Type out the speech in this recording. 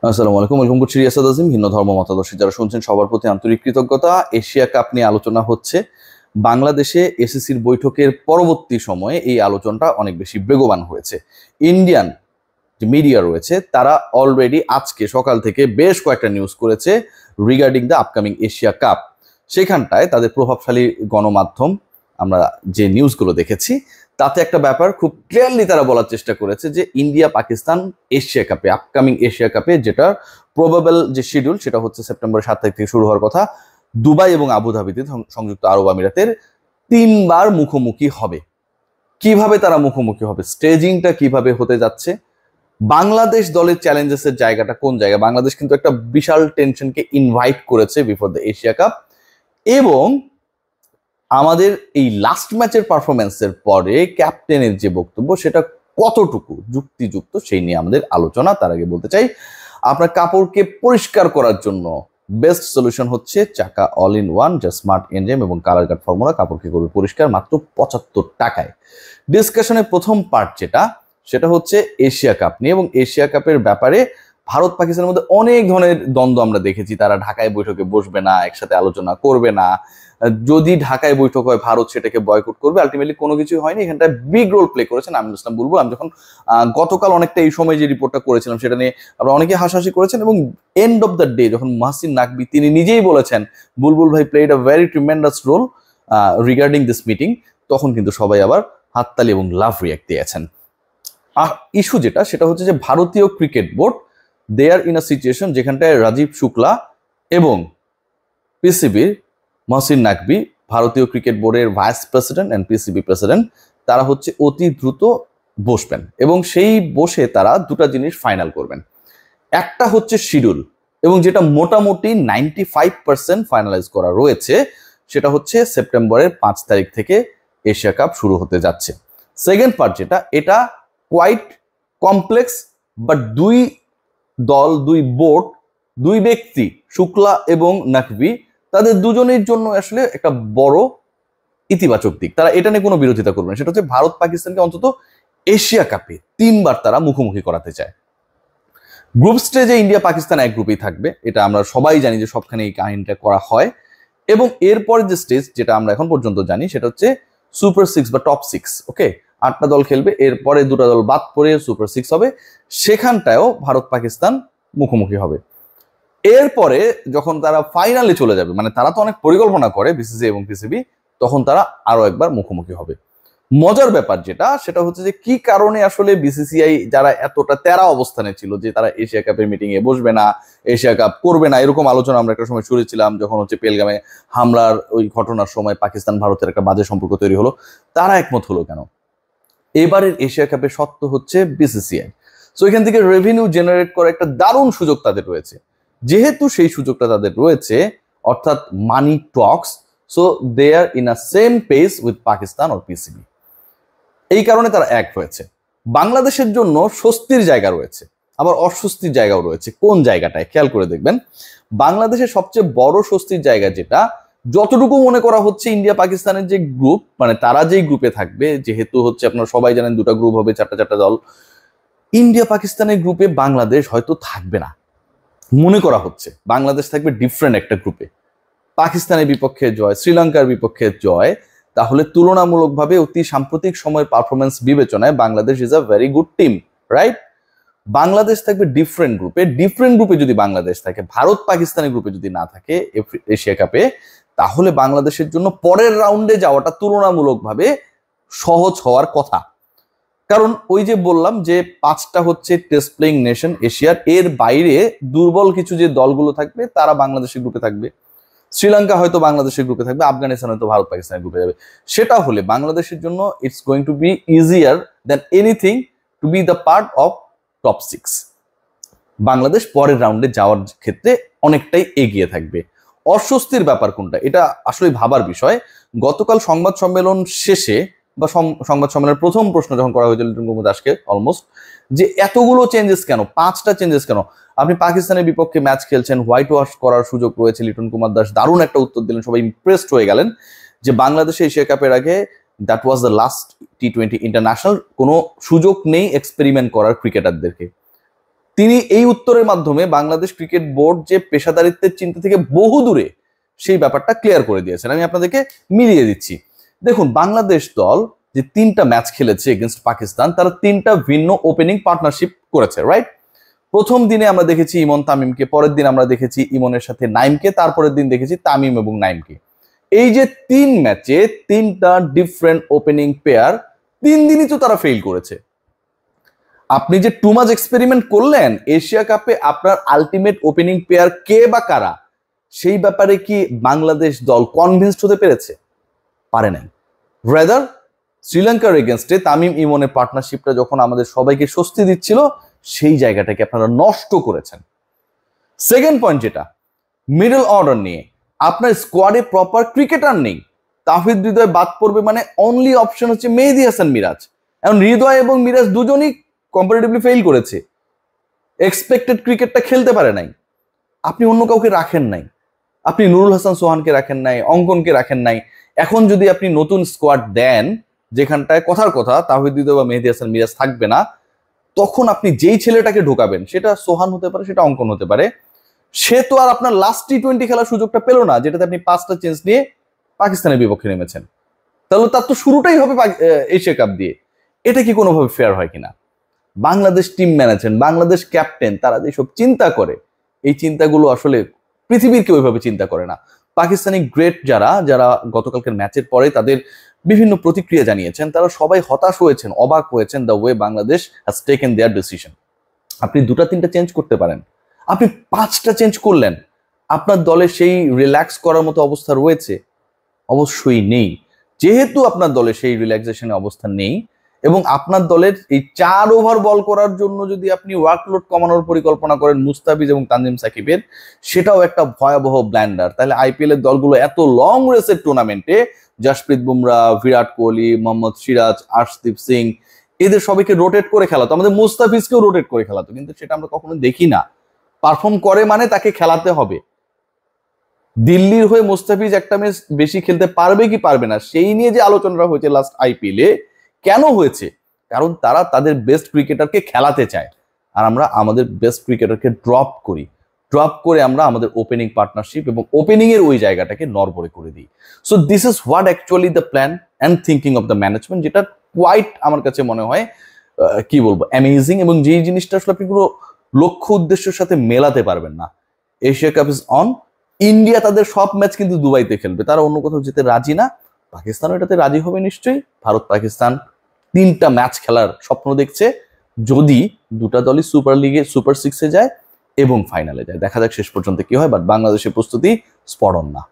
আসসালামু আলাইকুম, ওয়েলকাম করছি রিয়াসাদ আজিম। ভিন্ন ধর্ম মতাদর্শী যারা শুনছেন সবার প্রতি আন্তরিক কৃতজ্ঞতা। এশিয়া কাপ নিয়ে আলোচনা হচ্ছে বাংলাদেশে এসএসসির বৈঠকের পরবর্তী সময়ে এই আলোচনাটা অনেক বেশি বেগবান হয়েছে। ইন্ডিয়ান যে মিডিয়া রয়েছে তারা অলরেডি আজকে সকাল থেকে বেশ কয়েকটা নিউজ করেছে regarding the upcoming Asia cup. সেখানটায় তাদের প্রভাবশালী গণমাধ্যম আমরা যে নিউজগুলো দেখেছি তাতে একটা ব্যাপার খুব ক্লিয়ারলি তারা বলার চেষ্টা করেছে যে ইন্ডিয়া পাকিস্তান এশিয়া কাপে, আপকামিং এশিয়া কাপে যেটা প্রবাবল যে শিডিউল সেটা হচ্ছে সেপ্টেম্বরের 7 তারিখ থেকে শুরু হওয়ার কথা, দুবাই এবং আবুধাবিতে সংযুক্ত আরব আমিরাতের 3বার মুখোমুখি হবে। কিভাবে তারা মুখোমুখি হবে, স্টেজিংটা কিভাবে হতে যাচ্ছে, বাংলাদেশ দলের চ্যালেঞ্জেসের জায়গাটা কোন জায়গায়, বাংলাদেশ কিন্তু একটা বিশাল টেনশনকে ইনভাইট করেছে বিফোর দ্য এশিয়া কাপ, এবং আমাদের এই লাস্ট ম্যাচের পারফরমেন্সের পরে ক্যাপ্টেনের যে বক্তব্য সেটা কতটুকু যুক্তিযুক্ত সেই নিয়ে আমাদের আলোচনা। তার আগে বলতে চাই, আপনার কাপড়কে পরিষ্কার করার জন্য বেস্ট সলিউশন হচ্ছে চাকা অল ইন ওয়ান, যা স্মার্ট এনজাইম এবং কালার গার্ড ফর্মুলা। কাপড়কে করবে পরিষ্কার মাত্র 75 টাকায়। ডিসকাশনের প্রথম পার্ট সেটা হচ্ছে এশিয়া কাপ নিয়ে, এবং এশিয়া কাপের ব্যাপারে ভারত পাকিস্তানের মধ্যে অনেক ধরনের দ্বন্দ্ব আমরা দেখেছি। তারা ঢাকায় বৈঠকে বসবে না, একসাথে আলোচনা করবে না, যদি ঢাকায় বৈঠক হয় ভারত সেটাকে বয়কট করবে। আলটিমেটলি কোনো কিছুই হয়নি। এখানটায় বিগ রোল প্লে করেছেন আমিনুল ইসলাম বুলবুল। আমি যখন গতকাল অনেকটা এই সময় যে রিপোর্টটা করেছিলাম সেটা নিয়ে আপনারা অনেকে হাসাহাসি করেছেন, এবং এন্ড অফ দ্য ডে যখন মাহসিন নাকবি তিনি নিজেই বলেছেন বুলবুল ভাই played a very tremendous role regarding this meeting, তখন কিন্তু সবাই আবার হাততালি এবং লাভ রিয়াক্ট দিয়েছেন। আর ইস্যু সেটা হচ্ছে যে ভারতীয় cricket board they are in a situation যেখানটায় রাজীব শুক্লা এবং পিসিবির মহসিন নাকবি, ভারতীয় ক্রিকেট বোর্ডের vice president and PCB president, তারা হচ্ছে অতি দ্রুত বসবেন এবং সেই বসে তারা দুটা জিনিস ফাইনাল করবেন। একটা হচ্ছে শিডিউল, এবং যেটা মোটামুটি 95% ফাইনালাইজ করা রয়েছে, সেটা হচ্ছে সেপ্টেম্বরের 5 তারিখ থেকে এশিয়া কাপ শুরু হতে যাচ্ছে। সেকেন্ড পার্ট এটা কোয়াইট কমপ্লেক্স, বাট দুই দল, দুই বোর্ড, দুই ব্যক্তি শুক্লা এবং নাকভি, তাদের দুজনের জন্য আসলে একটা বড় ইতিবাচক দিক। তারা এটা নিয়ে কোনো বিরোধিতা করবে না, সেটা হচ্ছে ভারত পাকিস্তানকে অন্তত এশিয়া কাপে 3বার তারা মুখোমুখি করাতে চায়। গ্রুপ স্টেজে ইন্ডিয়া পাকিস্তান এক গ্রুপেই থাকবে, এটা আমরা সবাই জানি যে সবখানে এই কাহিনীটা করা হয়। এবং এরপরে যে স্টেজ যেটা আমরা এখন পর্যন্ত জানি সেটা হচ্ছে সুপার 6 বা টপ 6। ওকে, 8টা দল খেলবে, এরপরে 2টা দল বাদ পড়ে সুপার 6 হবে, সেখানটায়ও ভারত পাকিস্তান মুখোমুখি হবে। এরপরে যখন তারা ফাইনালে চলে যাবে, মানে তারা তো অনেক পরিকল্পনা করে বিসিসি এবং পিসিবি, তখন তারা আরো একবার মুখোমুখি হবে। মজার ব্যাপার সেটা হচ্ছে যে কি কারণে আসলে বিসিসিআই যারা এতটা তেরা অবস্থানে ছিল যে তারা এশিয়া কাপের মিটিং এ বসবে না, এশিয়া কাপ করবে না, এরকম আলোচনা আমরা একটা সময় শুনেছিলাম যখন হচ্ছে পেলগামে হামলার ওই ঘটনার সময় পাকিস্তান ভারতের একটা বাজে সম্পর্ক তৈরি হলো, তারা একমত হলো কেন? এবারের এশিয়া কাপের সত্য হচ্ছে বিসিসিআই। সো এখান থেকে রেভিনিউ জেনারেট করার একটা দারুণ সুযোগ তাদের রয়েছে। যেহেতু সেই সুযোগটা তাদের রয়েছে, অর্থাৎ money talks, so they are in a same pace with Pakistan or PCB. এই কারণে তারা এক হয়েছে। বাংলাদেশের জন্য স্বস্তির জায়গা রয়েছে, আবার অস্বস্তির জায়গাও রয়েছে। কোন জায়গাটায় খেয়াল করে দেখবেন, বাংলাদেশের সবচেয়ে বড় স্বস্তির জায়গা যতটুকু মনে করা হচ্ছে ইন্ডিয়া পাকিস্তানের যে গ্রুপ, মানে তারা যেই গ্রুপে থাকবে, যেহেতু হচ্ছে আপনারা সবাই জানেন 2টা গ্রুপ হবে, 4টা দল, ইন্ডিয়া পাকিস্তানের গ্রুপে বাংলাদেশ হয়তো থাকবে না। মনে করা হচ্ছে বাংলাদেশ থাকবে ডিফারেন্ট একটা গ্রুপে। পাকিস্তানের বিপক্ষে জয়, শ্রীলঙ্কার বিপক্ষে জয়, তাহলে তুলনামূলকভাবে অতি সাম্প্রতিক সময়ের পারফরমেন্স বিবেচনায় Bangladesh is a very good team, right? Bangladesh থাকবে ডিফারেন্ট গ্রুপে। ডিফারেন্ট গ্রুপে যদি বাংলাদেশ থাকে, ভারত পাকিস্তানের গ্রুপে যদি না থাকে এশিয়া কাপে, তাহলে বাংলাদেশের জন্য পরের রাউন্ডে যাওয়াটা তুলনামূলকভাবে সহজ হওয়ার কথা। কারণ ওই যে বললাম যে 5টা হচ্ছে টেস্ট প্লেইং নেশন এশিয়ার, এর বাইরে দুর্বল কিছু যে দলগুলো থাকবে তারা বাংলাদেশের গ্রুপে থাকবে। শ্রীলঙ্কা হয়তো বাংলাদেশের গ্রুপে থাকবে, আফগানিস্তান হয়তো ভারত পাকিস্তানের গ্রুপে যাবে। সেটা হলে বাংলাদেশের জন্য it's going to B easier than anything to B the part of top 6। Bangladesh পরের রাউন্ডে যাওয়ার ক্ষেত্রে অনেকটাই এগিয়ে থাকবে। অস্বস্তির ব্যাপার কোনটা, এটা আসলে ভাবার বিষয়। গতকাল সংবাদ সম্মেলন শেষে বা সংবাদ সম্মেলনের প্রথম প্রশ্ন যখন করা হয়েছিল লিটন কুমার দাসকে, অলমোস্ট যে এতগুলো চেঞ্জেস কেন, 5টা চেঞ্জেস কেন, আপনি পাকিস্তানের বিপক্ষে ম্যাচ খেলছেন, হোয়াইট ওয়াশ করার সুযোগ রয়েছে। লিটন কুমার দাস দারুণ একটা উত্তর দিলেন, সবাই ইমপ্রেসড হয়ে গেলেন যে বাংলাদেশে এশিয়া কাপের আগে দ্যাট ওয়াজ দ্য লাস্ট টি-20 ইন্টারন্যাশনাল, কোনো সুযোগ নেই এক্সপেরিমেন্ট করার ক্রিকেটারদেরকে। তিনি এই উত্তরের মাধ্যমে বাংলাদেশ ক্রিকেট বোর্ড যে পেশাদারিত্বের চিন্তা থেকে বহু দূরে সেই ব্যাপারটা ক্লিয়ার করে দিয়েছেন। আমি আপনাদেরকে মিলিয়ে দিচ্ছি। দেখুন, বাংলাদেশ দল যে 3টা ম্যাচ খেলেছে এগেনস্ট পাকিস্তান, তারা 3টা ভিন্ন ওপেনিং পার্টনারশিপ করেছে, রাইট? প্রথম দিনে আমরা দেখেছি ইমন তামিমকে, পরের দিন আমরা দেখেছি ইমনের সাথে নাইমকে, তারপরের দিন দেখেছি তামিম এবং নাইমকে। এই যে 3 ম্যাচে 3টা ডিফারেন্ট ওপেনিং পেয়ার 3 দিনই তো তারা ফেল করেছে। আপনি যে টু মাচ এক্সপেরিমেন্ট করলেন এশিয়া কাপে, আপনার আলটিমেট ওপেনিং পেয়ার কে বা কারা, সেই ব্যাপারে কি বাংলাদেশ দল কনভিন্সড হতে পেরেছে? পারে নাই। রাদার শ্রীলঙ্কার এগেনস্টে তামিম ইমনের পার্টনারশিপটা যখন আমাদের সবাইকে স্বস্তি দিচ্ছিল, সেই জায়গাটাকে আপনারা নষ্ট করেছেন। সেকেন্ড পয়েন্ট, যেটা মিডল অর্ডার নিয়ে আপনার স্কোয়াডে প্রপার ক্রিকেটার নেই। তাহিদ হৃদয় বাদ পড়বে মানে অনলি অপশন হচ্ছে মেহেদী হাসান মিরাজ। এখন হৃদয় এবং মিরাজ দুজনই কম্পারেটিভলি ফেল করেছে, এক্সপেক্টেড ক্রিকেটটা খেলতে পারে নাই। আপনি অন্য কাউকে রাখেন নাই, আপনি নুরুল হাসান সোহানকে রাখেন নাই, অঙ্কনকে রাখেন নাই। এখন যদি আপনি নতুন স্কোয়াড দেন যেখানটায় কথার কথা তাহিদ হৃদয় বা মেহেদী হাসান মিরাজ থাকবে না, তখন আপনি যেই ছেলেটাকে ঢোকাবেন, সেটা সোহান হতে পারে, সেটা অঙ্কন হতে পারে, সে তো আর আপনার লাস্ট টি20 খেলার সুযোগটা পেল না, যেটাতে আপনি 5টা চেঞ্জ নিয়ে পাকিস্তানের বিপক্ষে নেমেছেন। তাহলে তার তো শুরুটাই হবে এশিয়া কাপ দিয়ে। এটা কি কোনোভাবে ফেয়ার হয় কিনা? Bangladesh team management, Bangladesh captain, তারা যেসব চিন্তা করে, এই চিন্তাগুলো আসলে পৃথিবীর কেউ ওইভাবে চিন্তা করে না। পাকিস্তানি গ্রেট যারা যারা গতকালকের ম্যাচের পরে তাদের বিভিন্ন প্রতিক্রিয়া জানিয়েছেন, তারা সবাই হতাশ হয়েছেন, অবাক হয়েছেন the way Bangladesh has taken there decision. আপনি 2টা-3টা চেঞ্জ করতে পারেন, আপনি 5টা চেঞ্জ করলেন। আপনার দলে সেই রিল্যাক্স করার মতো অবস্থা রয়েছে? অবশ্যই নেই। যেহেতু আপনার দলে সেই রিল্যাক্সেশনের অবস্থা নেই এবং আপনার দলের এই 4 ওভার বল করার জন্য যদি আপনি ওয়ার্কলোড কমানোর পরিকল্পনা করেন মুস্তাফিজ এবং তানজিম সাকিবের, সেটাও একটা ভয়াবহ ব্ল্যান্ডার। তাহলে আইপিএল এর দলগুলো এত লং রেসের টুর্নামেন্টে জাসপ্রীত বুমরা, বিরাট কোহলি, মোহাম্মদ সিরাজ, আর্শদীপ সিং, এদের সবাইকে রোটেট করে খেলাতো, আমাদের মুস্তাফিজকেও রোটেট করে খেলাতো, কিন্তু সেটা আমরা কখনো দেখি না। পারফর্ম করে মানে তাকে খেলাতে হবে। দিল্লির হয়ে মুস্তাফিজ একটা ম্যাচ বেশি খেলতে পারবে কি পারবে না, সেই নিয়ে যে আলোচনাটা হয়েছে লাস্ট আইপিএলে, কেন হয়েছে? কারণ তারা তাদের বেস্ট ক্রিকেটারকে খেলাতে চায়, আর আমরা আমাদের বেস্ট ক্রিকেটারকে ড্রপ করে আমরা আমাদের ওপেনিং পার্টনারশিপ এবং ওপেনিং এর ওই জায়গাটাকে নড়বড়ে করে দিই। So this is what actually the plan and thinking of the management, যেটা কোয়াইট আমার কাছে মনে হয় কি বলবো অ্যামেজিং, এবং যেই জিনিসটা আসলে আপনি পুরো লক্ষ্য উদ্দেশ্যের সাথে মেলাতে পারবেন না। Asia cup is on. India তাদের সব ম্যাচ কিন্তু দুবাইতে খেলবে, তারা অন্য কোথাও যেতে রাজি না। পাকিস্তানও এটাতে রাজি হবে নিশ্চয়ই। ভারত পাকিস্তান 3টা ম্যাচ খেলার স্বপ্ন দেখছে, যদি 2টা দলই সুপার লিগে সুপার 6-এ যায় এবং ফাইনালে যায়। দেখা যাক শেষ পর্যন্ত কি হয়, বাট বাংলাদেশের প্রস্তুতি স্পট অন না।